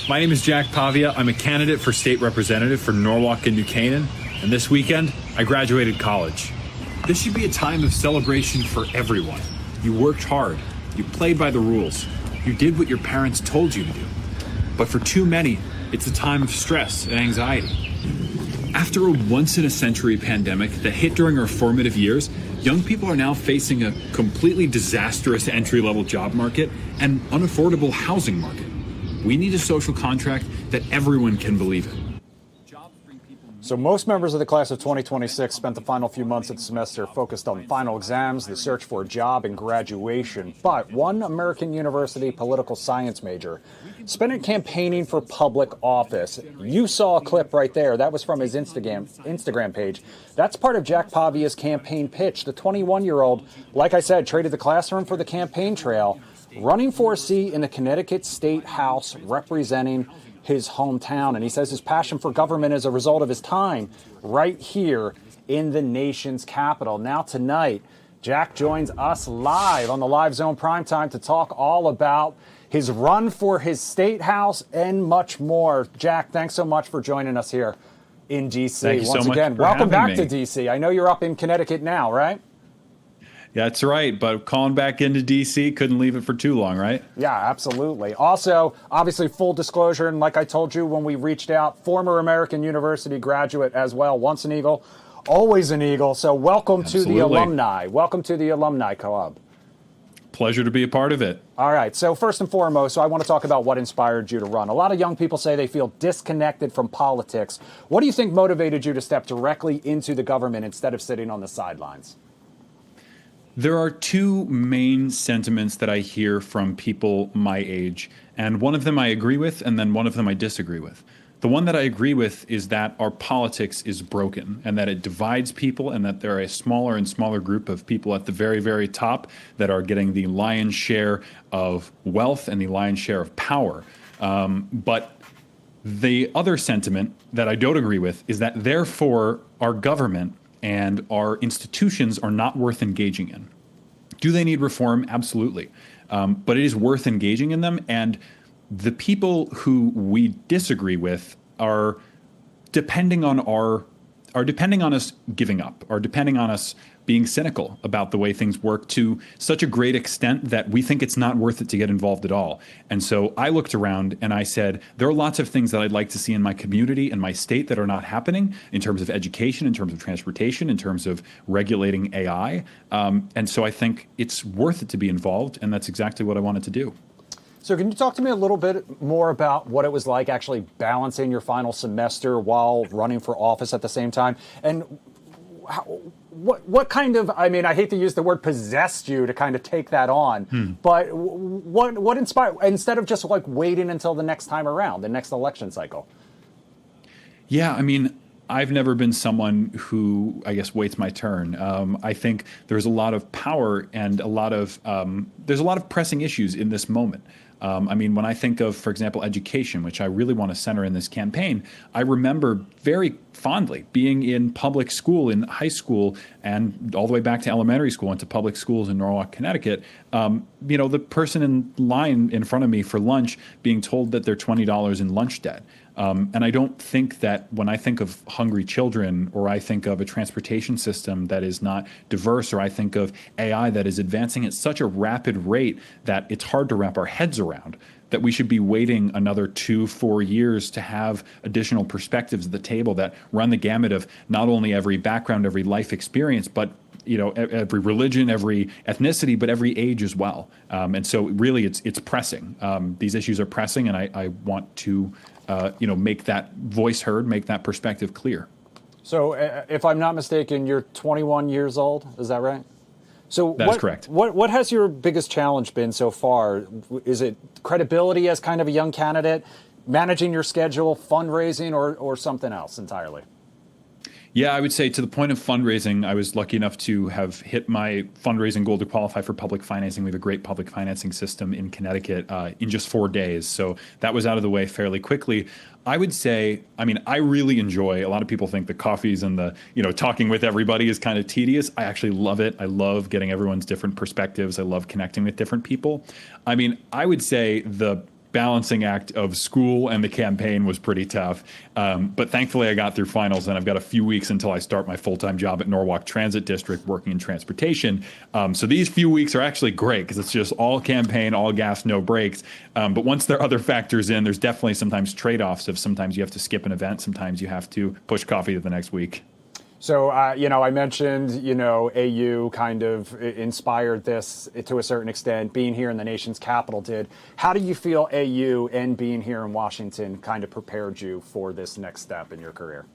My name is Jack Pavia. I'm a candidate for state representative for Norwalk and New Canaan, and this weekend, I graduated college. This should be a time of celebration for everyone. You worked hard. You played by the rules. You did what your parents told you to do. But for too many, it's a time of stress and anxiety. After a once-in-a-century pandemic that hit during our formative years, young people are now facing a completely disastrous entry-level job market and unaffordable housing market. We need a social contract that everyone can believe in. So most members of the class of 2026 spent the final few months of the semester focused on final exams, the search for a job, and graduation. But one American University political science major spent it campaigning for public office. You saw a clip right there. That was from his Instagram page. That's part of Jack Pavia's campaign pitch. The 21-year-old, like I said, traded the classroom for the campaign trail, running for a seat in the Connecticut State House representing his hometown. And he says his passion for government is a result of his time right here in the nation's capital. Now tonight, Jack joins us live on the Live Zone Primetime to talk all about his run for his state house and much more. Jack, thanks so much for joining us here in D.C. Thank you Once so much again, for welcome back having me. to D.C. I know you're up in Connecticut now, right? Yeah, that's right. But calling back into D.C., couldn't leave it for too long, right? Yeah, absolutely. Also, obviously, full disclosure, and like I told you when we reached out, former American University graduate as well. Once an Eagle, always an Eagle. So welcome Absolutely. to the alumni. Welcome to the alumni club. Pleasure to be a part of it. All right. So first and foremost, I want to talk about what inspired you to run. A lot of young people say they feel disconnected from politics. What do you think motivated you to step directly into the government instead of sitting on the sidelines? There are two main sentiments that I hear from people my age, and one of them I agree with, and then one of them I disagree with. The one that I agree with is that our politics is broken, and that it divides people, and that there are a smaller and smaller group of people at the very, very top that are getting the lion's share of wealth and the lion's share of power. But the other sentiment that I don't agree with is that therefore our government and our institutions are not worth engaging in. Do they need reform? Absolutely. But it is worth engaging in them. And the people who we disagree with are depending on us giving up, are depending on us being cynical about the way things work to such a great extent that we think it's not worth it to get involved at all. And so I looked around and I said, there are lots of things that I'd like to see in my community and my state that are not happening in terms of education, in terms of transportation, in terms of regulating AI. And so I think it's worth it to be involved. And that's exactly what I wanted to do. So can you talk to me a little bit more about what it was like actually balancing your final semester while running for office at the same time? And what kind of, I mean, I hate to use the word possessed you to kind of take that on, but what inspired, instead of just like waiting until the next time around, the next election cycle? Yeah, I mean, I've never been someone who, I guess, waits my turn. I think there's a lot of power and there's a lot of pressing issues in this moment. I mean, when I think of, for example, education, which I really want to center in this campaign, I remember very fondly being in public school in high school and all the way back to elementary school and to public schools in Norwalk, Connecticut. The person in line in front of me for lunch being told that they're $20 in lunch debt. And I don't think that when I think of hungry children, or I think of a transportation system that is not diverse, or I think of AI that is advancing at such a rapid rate that it's hard to wrap our heads around, that we should be waiting another 2-4 years to have additional perspectives at the table that run the gamut of not only every background, every life experience, but every religion, every ethnicity, but every age as well. And so really it's pressing. These issues are pressing, and I want to make that voice heard, make that perspective clear. So if I'm not mistaken, you're 21 years old, is that right? So that's correct. What has your biggest challenge been so far? Is it credibility as kind of a young candidate, managing your schedule, fundraising, or something else entirely? Yeah, I would say to the point of fundraising, I was lucky enough to have hit my fundraising goal to qualify for public financing. We have a great public financing system in Connecticut in just 4 days. So that was out of the way fairly quickly. I would say, I mean, I really enjoy, a lot of people think the coffees and the, talking with everybody is kind of tedious. I actually love it. I love getting everyone's different perspectives. I love connecting with different people. I mean, I would say the balancing act of school and the campaign was pretty tough. But thankfully, I got through finals, and I've got a few weeks until I start my full-time job at Norwalk Transit District working in transportation. So these few weeks are actually great because it's just all campaign, all gas, no breaks. But once there are other factors in, there's definitely sometimes trade-offs of sometimes you have to skip an event, sometimes you have to push coffee to the next week. So, I mentioned, AU kind of inspired this to a certain extent. Being here in the nation's capital did. How do you feel AU and being here in Washington kind of prepared you for this next step in your career?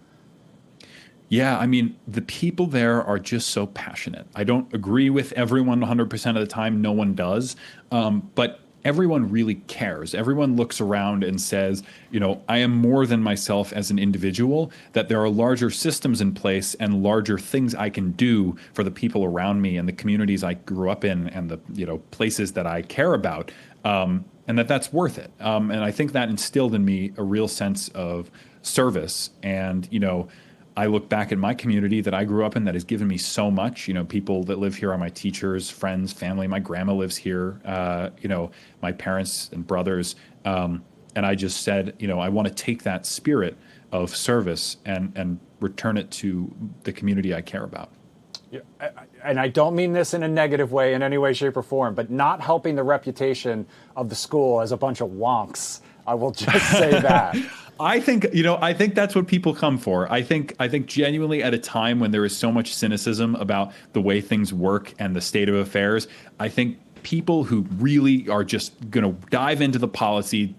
Yeah, I mean, the people there are just so passionate. I don't agree with everyone 100% of the time. No one does. But everyone really cares. Everyone looks around and says, I am more than myself as an individual, that there are larger systems in place and larger things I can do for the people around me and the communities I grew up in and the, places that I care about. And that's worth it. And I think that instilled in me a real sense of service. And, I look back at my community that I grew up in that has given me so much. People that live here are my teachers, friends, family. My grandma lives here, my parents and brothers. And I just said, I want to take that spirit of service and return it to the community I care about. Yeah, and I don't mean this in a negative way in any way, shape, or form, but not helping the reputation of the school as a bunch of wonks. I will just say that. I think that's what people come for. I think genuinely at a time when there is so much cynicism about the way things work and the state of affairs, I think people who really are just going to dive into the policy,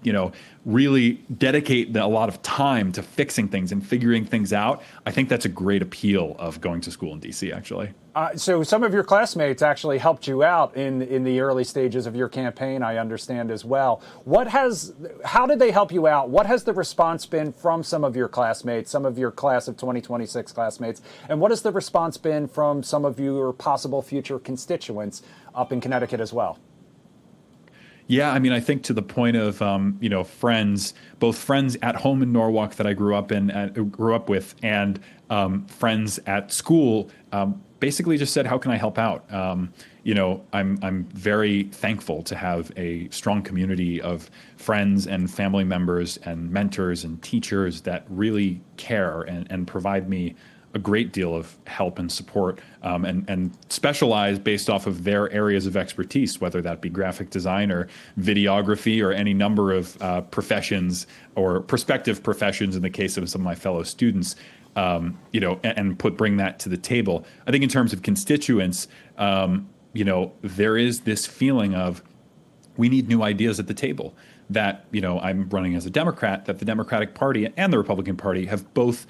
really dedicate a lot of time to fixing things and figuring things out. I think that's a great appeal of going to school in DC, actually. So some of your classmates actually helped you out in the early stages of your campaign, I understand as well. How did they help you out? What has the response been from some of your classmates, some of your class of 2026 classmates? And what has the response been from some of your possible future constituents up in Connecticut as well? Yeah, I mean, I think to the point of friends, both friends at home in Norwalk that I grew up with, and friends at school, basically just said, "How can I help out?" I'm very thankful to have a strong community of friends and family members and mentors and teachers that really care and provide me a great deal of help and support, and specialize based off of their areas of expertise, whether that be graphic design or videography or any number of professions or prospective professions in the case of some of my fellow students, and bring that to the table. I think in terms of constituents, there is this feeling of we need new ideas at the table. That, I'm running as a Democrat, that the Democratic Party and the Republican Party have both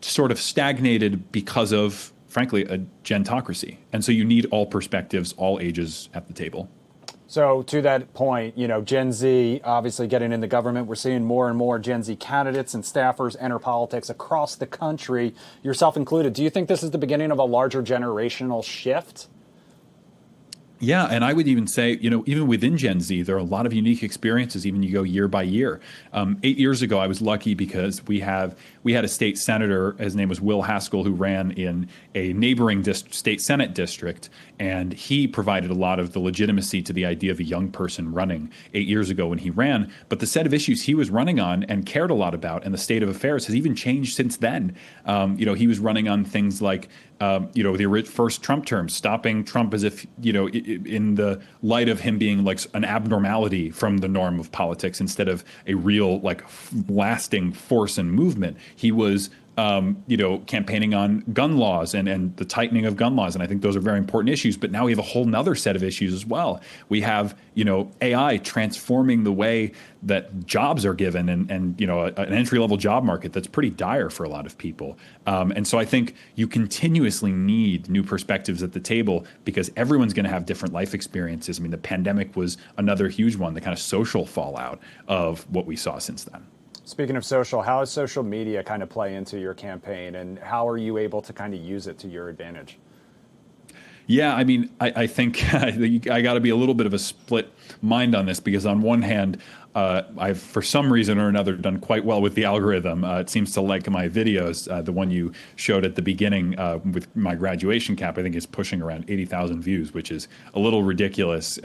sort of stagnated because of, frankly, a gentocracy. And so you need all perspectives, all ages at the table. So to that point, Gen Z obviously getting in the government. We're seeing more and more Gen Z candidates and staffers enter politics across the country, yourself included. Do you think this is the beginning of a larger generational shift? Yeah, and I would even say, even within Gen Z, there are a lot of unique experiences, even you go year by year. 8 years ago, I was lucky because we had a state senator, his name was Will Haskell, who ran in a neighboring state Senate district, and he provided a lot of the legitimacy to the idea of a young person running 8 years ago when he ran. But the set of issues he was running on and cared a lot about and the state of affairs has even changed since then. He was running on things like the first Trump term, stopping Trump as if, in the light of him being like an abnormality from the norm of politics instead of a real, lasting force and movement. He was, campaigning on gun laws and the tightening of gun laws. And I think those are very important issues. But now we have a whole nother set of issues as well. We have, AI transforming the way that jobs are given and an entry-level job market that's pretty dire for a lot of people. And so I think you continuously need new perspectives at the table because everyone's going to have different life experiences. I mean, the pandemic was another huge one, the kind of social fallout of what we saw since then. Speaking of social, how does social media kind of play into your campaign, and how are you able to kind of use it to your advantage? Yeah, I mean, I think I got to be a little bit of a split mind on this because on one hand, I've for some reason or another done quite well with the algorithm. It seems to like my videos. The one you showed at the beginning with my graduation cap, I think is pushing around 80,000 views, which is a little ridiculous,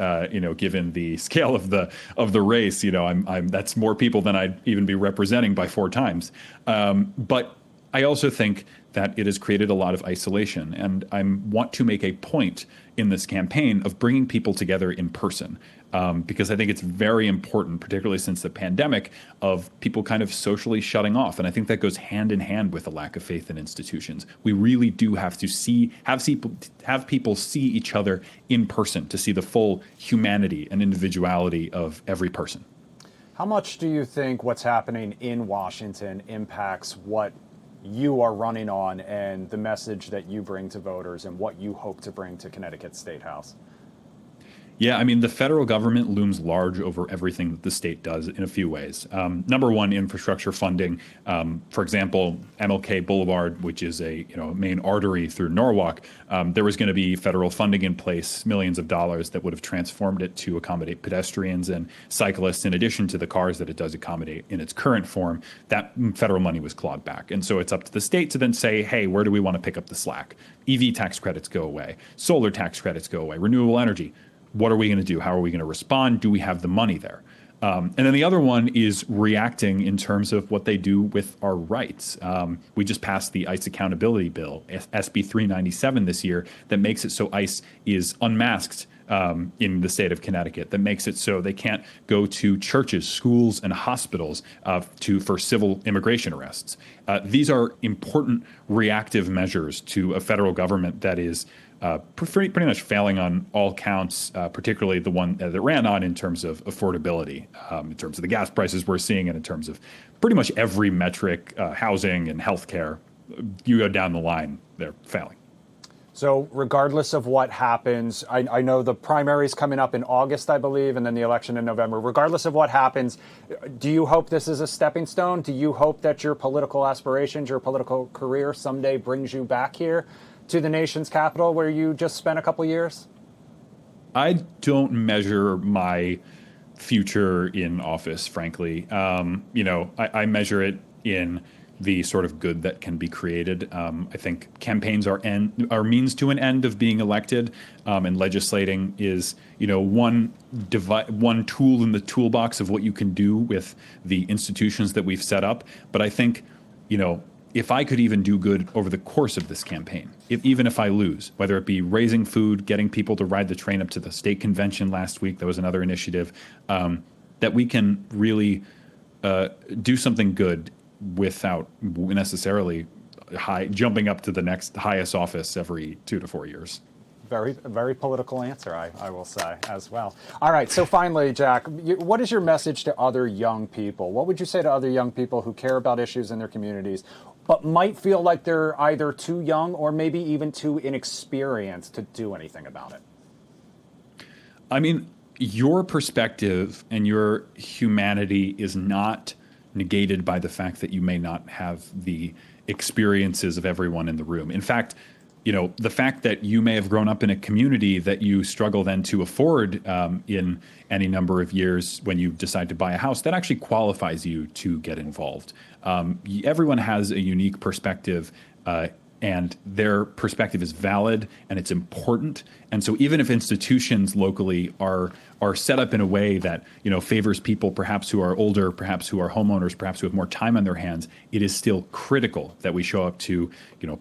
given the scale of the race. I'm that's more people than I'd even be representing by 4 times. But I also think that it has created a lot of isolation, and I want to make a point in this campaign of bringing people together in person, because I think it's very important, particularly since the pandemic, of people kind of socially shutting off, and I think that goes hand in hand with a lack of faith in institutions. We really do have to have people see each other in person to see the full humanity and individuality of every person. How much do you think what's happening in Washington impacts what you are running on and the message that you bring to voters and what you hope to bring to Connecticut State House? Yeah, I mean, the federal government looms large over everything that the state does in a few ways. Number one, infrastructure funding. For example, MLK Boulevard, which is a main artery through Norwalk, there was going to be federal funding in place, millions of dollars that would have transformed it to accommodate pedestrians and cyclists, in addition to the cars that it does accommodate in its current form. That federal money was clawed back. And so it's up to the state to then say, hey, where do we want to pick up the slack? EV tax credits go away. Solar tax credits go away. Renewable energy. What are we going to do? How are we going to respond? Do we have the money there? And then the other one is reacting in terms of what they do with our rights. We just passed the ICE accountability bill, SB 397 this year, that makes it so ICE is unmasked in the state of Connecticut, that makes it so they can't go to churches, schools, and hospitals for civil immigration arrests. These are important reactive measures to a federal government that is pretty much failing on all counts, particularly the one that ran on in terms of affordability, in terms of the gas prices we're seeing, and in terms of pretty much every metric, housing and healthcare. You go down the line, they're failing. So regardless of what happens, I know the primary's coming up in August, I believe, and then the election in November. Regardless of what happens, do you hope this is a stepping stone? Do you hope that your political aspirations, your political career someday brings you back here to the nation's capital where you just spent a couple years? I don't measure my future in office, frankly. I measure it in the sort of good that can be created. I think campaigns are means to an end of being elected, and legislating is, one tool in the toolbox of what you can do with the institutions that we've set up. But I think, if I could even do good over the course of this campaign, even if I lose, whether it be raising food, getting people to ride the train up to the state convention last week, that was another initiative, that we can really do something good without necessarily jumping up to the next highest office every 2 to 4 years. Very political answer, I will say, as well. All right, so finally, Jack, what is your message to other young people? What would you say to other young people who care about issues in their communities, but might feel like they're either too young or maybe even too inexperienced to do anything about it? I mean, your perspective and your humanity is not negated by the fact that you may not have the experiences of everyone in the room. In fact, the fact that you may have grown up in a community that you struggle then to afford in any number of years when you decide to buy a house, that actually qualifies you to get involved. Everyone has a unique perspective, and their perspective is valid and it's important. And so even if institutions locally are set up in a way that favors people perhaps who are older, perhaps who are homeowners, perhaps who have more time on their hands, it is still critical that we show up to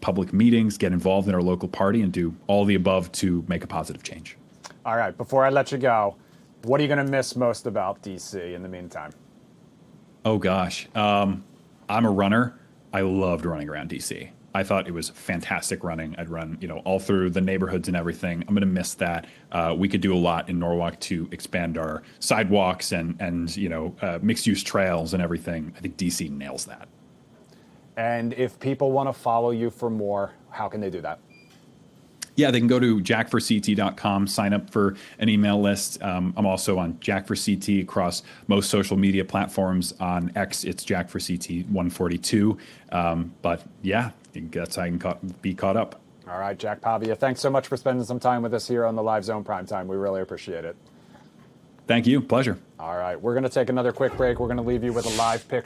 public meetings, get involved in our local party, and do all the above to make a positive change. All right, before I let you go, what are you going to miss most about DC in the meantime? Oh gosh, I'm a runner. I loved running around DC. I thought it was fantastic running. I'd run, all through the neighborhoods and everything. I'm going to miss that. We could do a lot in Norwalk to expand our sidewalks and mixed-use trails and everything. I think DC nails that. And if people want to follow you for more, how can they do that? Yeah, they can go to jackforct.com, sign up for an email list. I'm also on Jack for CT across most social media platforms. On X, it's Jack for CT 142. But yeah, that's how I can be caught up. All right, Jack Pavia, thanks so much for spending some time with us here on the Live Zone Primetime. We really appreciate it. Thank you. Pleasure. All right, we're going to take another quick break. We're going to leave you with a live picture